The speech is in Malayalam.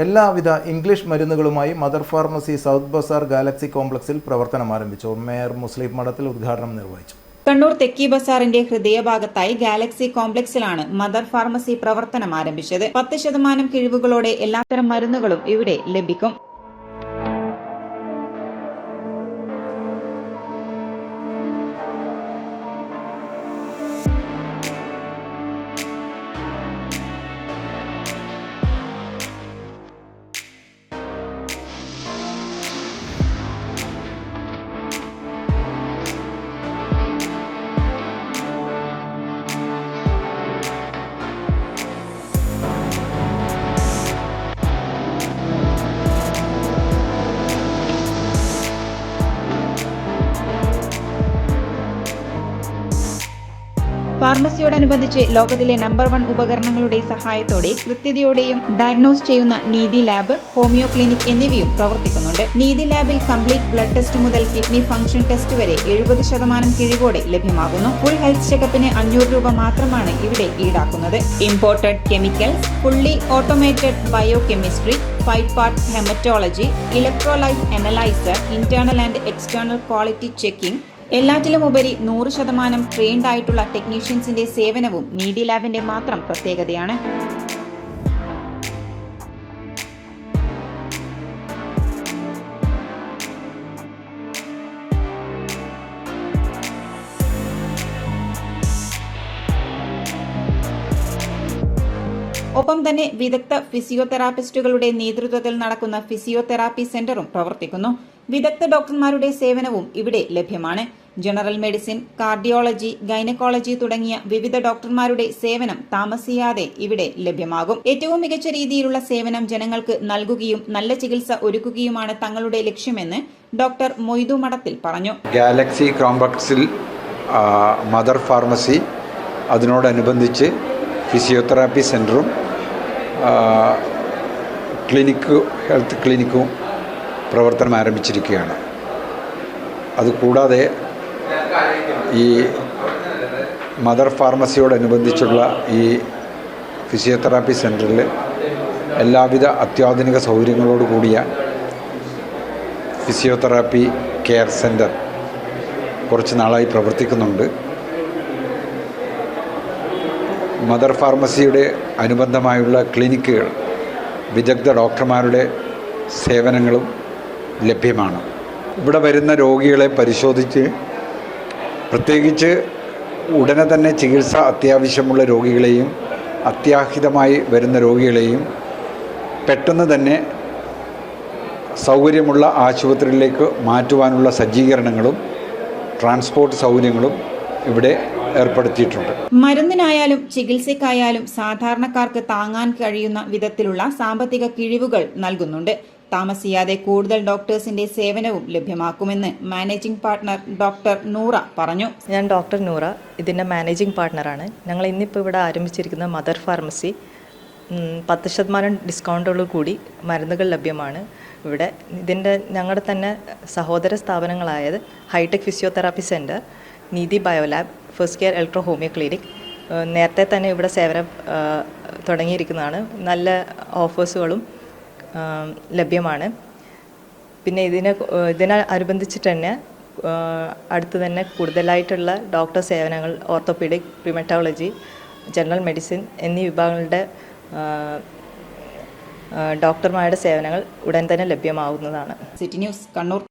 എല്ലാവിധ ഇംഗ്ലീഷ് മരുന്നുകളുമായി mother pharmacy south bazaar galaxy കോംപ്ലക്സിൽ പ്രവർത്തനം ആരംഭിച്ചു. മേയർ മുസ്ലിം മഠത്തിൽ ഉദ്ഘാടനം നിർവഹിച്ചു. കണ്ണൂർ തെക്കി ബസാറിന്റെ ഹൃദയഭാഗത്തായി ഗാലക്സി കോംപ്ലക്സിലാണ് മദർ ഫാർമസി പ്രവർത്തനം ആരംഭിച്ചത്. 10% കിഴിവുകളോടെ എല്ലാത്തരം മരുന്നുകളും ഇവിടെ ലഭിക്കും. ഫാർമസിയോടനുബന്ധിച്ച് ലോകത്തിലെ നമ്പർ 1 ഉപകരണങ്ങളുടെ സഹായത്തോടെ കൃത്യതയോടെയും ഡയഗ്നോസ് ചെയ്യുന്ന നീതി ലാബ്, ഹോമിയോ ക്ലിനിക് എന്നിവയും പ്രവർത്തിക്കുന്നുണ്ട്. നീതി ലാബിൽ കംപ്ലീറ്റ് ബ്ലഡ് ടെസ്റ്റ് മുതൽ കിഡ്നി ഫംഗ്ഷൻ ടെസ്റ്റ് വരെ 70% കിഴിവോടെ ലഭ്യമാകുന്നു. ഫുൾ ഹെൽത്ത് ചെക്കപ്പിന് 500 രൂപ മാത്രമാണ് ഇവിടെ ഈടാക്കുന്നത്. Imported chemicals, fully automated biochemistry, 5-part haematology, electrolyte analyser, internal and external quality checking, എല്ലാറ്റിലുമുപരി 100% ട്രെയിൻഡ് ആയിട്ടുള്ള ടെക്നീഷ്യൻസിന്റെ സേവനവും നീതി ലാബിന്റെ മാത്രം പ്രത്യേകതയാണ്. ഒപ്പം തന്നെ വിദഗ്ധ ഫിസിയോതെറാപ്പിസ്റ്റുകളുടെ നേതൃത്വത്തിൽ നടക്കുന്ന ഫിസിയോതെറാപ്പി സെന്ററും പ്രവർത്തിക്കുന്നു. വിദഗ്ധ ഡോക്ടർമാരുടെ സേവനവും ഇവിടെ ലഭ്യമാണ്. ജനറൽ മെഡിസിൻ, കാർഡിയോളജി, ഗൈനക്കോളജി തുടങ്ങിയ വിവിധ ഡോക്ടർമാരുടെ സേവനം താമസിയാതെ ഇവിടെ ലഭ്യമാകും. ഏറ്റവും മികച്ച രീതിയിലുള്ള സേവനം ജനങ്ങൾക്ക് നൽകുകയും നല്ല ചികിത്സ ഒരുക്കുകയുമാണ് തങ്ങളുടെ ലക്ഷ്യമെന്ന് ഡോക്ടർ മൊയ്തു മഠത്തിൽ പറഞ്ഞു. ഗാലക്സി കോംപ്ലക്സിൽ മദർ ഫാർമസി, അതിനോടനുബന്ധിച്ച് ഫിസിയോതെറാപ്പി സെൻ്ററും ഹെൽത്ത് ക്ലിനിക്കും പ്രവർത്തനം ആരംഭിച്ചിരിക്കുകയാണ്. അതുകൂടാതെ ഈ മദർ ഫാർമസിയോടനുബന്ധിച്ചുള്ള ഈ ഫിസിയോതെറാപ്പി സെൻ്ററിൽ എല്ലാവിധ അത്യാധുനിക സൗകര്യങ്ങളോട് കൂടിയ ഫിസിയോതെറാപ്പി കെയർ സെൻ്റർ കുറച്ച് നാളായി പ്രവർത്തിക്കുന്നുണ്ട്. മദർ ഫാർമസിയുടെ അനുബന്ധമായുള്ള ക്ലിനിക്കുകൾ, വിദഗ്ധ ഡോക്ടർമാരുടെ സേവനങ്ങളും ലഭ്യമാണ്. ഇവിടെ വരുന്ന രോഗികളെ പരിശോധിച്ച്, പ്രത്യേകിച്ച് ഉടനെ തന്നെ ചികിത്സ അത്യാവശ്യമുള്ള രോഗികളെയും അത്യാഹിതമായി വരുന്ന രോഗികളെയും പെട്ടെന്ന് തന്നെ സൗകര്യമുള്ള ആശുപത്രിയിലേക്ക് മാറ്റുവാനുള്ള സജ്ജീകരണങ്ങളും ട്രാൻസ്പോർട്ട് സൗകര്യങ്ങളും ഇവിടെ ഏർപ്പെടുത്തിയിട്ടുണ്ട്. മരുന്നിനായാലും ചികിത്സയ്ക്കായാലും സാധാരണക്കാർക്ക് താങ്ങാൻ കഴിയുന്ന വിധത്തിലുള്ള സാമ്പത്തിക കിഴിവുകൾ നൽകുന്നുണ്ട്. താമസിയാതെ കൂടുതൽ ഡോക്ടേഴ്സിന്റെ സേവനവും ലഭ്യമാക്കുമെന്ന് മാനേജിംഗ് പാർട്ണർ ഡോക്ടർ നൂറ പറഞ്ഞു. ഞാൻ ഡോക്ടർ നൂറ, ഇതിൻ്റെ മാനേജിംഗ് പാർട്ണറാണ്. ഞങ്ങൾ ഇന്നിപ്പോൾ ഇവിടെ ആരംഭിച്ചിരിക്കുന്ന മദർ ഫാർമസി 10% ഡിസ്കൗണ്ടോടു കൂടി മരുന്നുകൾ ലഭ്യമാണ് ഇവിടെ. ഞങ്ങളുടെ തന്നെ സഹോദര സ്ഥാപനങ്ങളായത് hi tech physiotherapy centre, Neethi biolab, first care electro homoeo clinic നേരത്തെ തന്നെ ഇവിടെ സേവനം തുടങ്ങിയിരിക്കുന്നതാണ്. നല്ല ഓഫേഴ്സുകളും ലഭ്യമാണ്. പിന്നെ ഇതിനനുബന്ധിച്ചിട്ട് തന്നെ അടുത്ത് തന്നെ കൂടുതലായിട്ടുള്ള ഡോക്ടർ സേവനങ്ങൾ, ഓർത്തോപീഡിക്, റിമറ്റോളജി, ജനറൽ മെഡിസിൻ എന്നീ വിഭാഗങ്ങളുടെ ഡോക്ടർമാരുടെ സേവനങ്ങൾ ഉടൻ തന്നെ ലഭ്യമാവുന്നതാണ്. City news, Kannur.